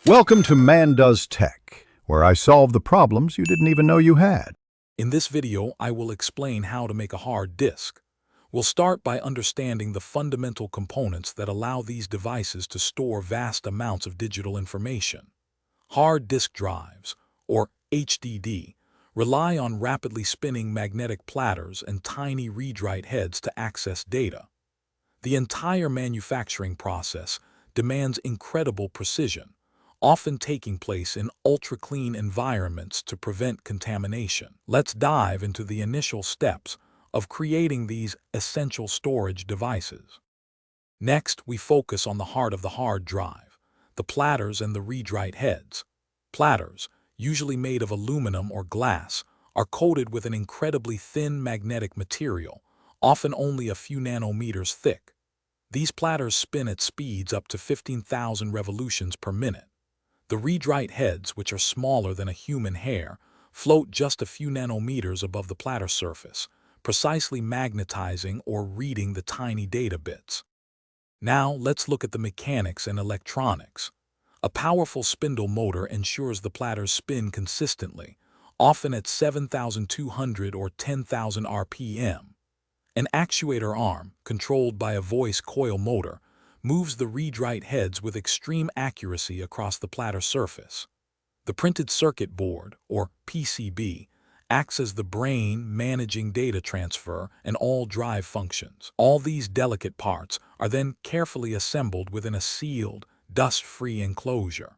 Welcome to Man Does Tech, where I solve the problems you didn't even know you had. In this video, I will explain how to make a hard disk. We'll start by understanding the fundamental components that allow these devices to store vast amounts of digital information. Hard disk drives, or HDD, rely on rapidly spinning magnetic platters and tiny read-write heads to access data. The entire manufacturing process demands incredible precision, often taking place in ultra-clean environments to prevent contamination. Let's dive into the initial steps of creating these essential storage devices. Next, we focus on the heart of the hard drive, the platters and the read-write heads. Platters, usually made of aluminum or glass, are coated with an incredibly thin magnetic material, often only a few nanometers thick. These platters spin at speeds up to 15,000 revolutions per minute. The read-write heads, which are smaller than a human hair, float just a few nanometers above the platter surface, precisely magnetizing or reading the tiny data bits. Now, let's look at the mechanics and electronics. A powerful spindle motor ensures the platters spin consistently, often at 7,200 or 10,000 RPM. An actuator arm, controlled by a voice coil motor, moves the read-write heads with extreme accuracy across the platter surface. The printed circuit board, or PCB, acts as the brain managing data transfer and all drive functions. All these delicate parts are then carefully assembled within a sealed, dust-free enclosure.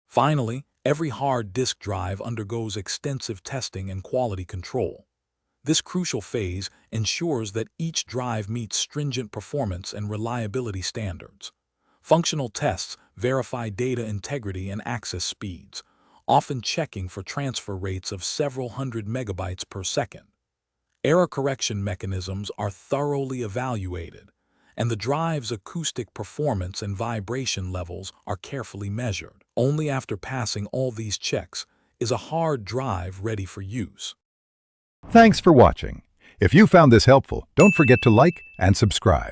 Finally, every hard disk drive undergoes extensive testing and quality control. This crucial phase ensures that each drive meets stringent performance and reliability standards. Functional tests verify data integrity and access speeds, often checking for transfer rates of several hundred megabytes per second. Error correction mechanisms are thoroughly evaluated, and the drive's acoustic performance and vibration levels are carefully measured. Only after passing all these checks is a hard drive ready for use. Thanks for watching. If you found this helpful, don't forget to like and subscribe.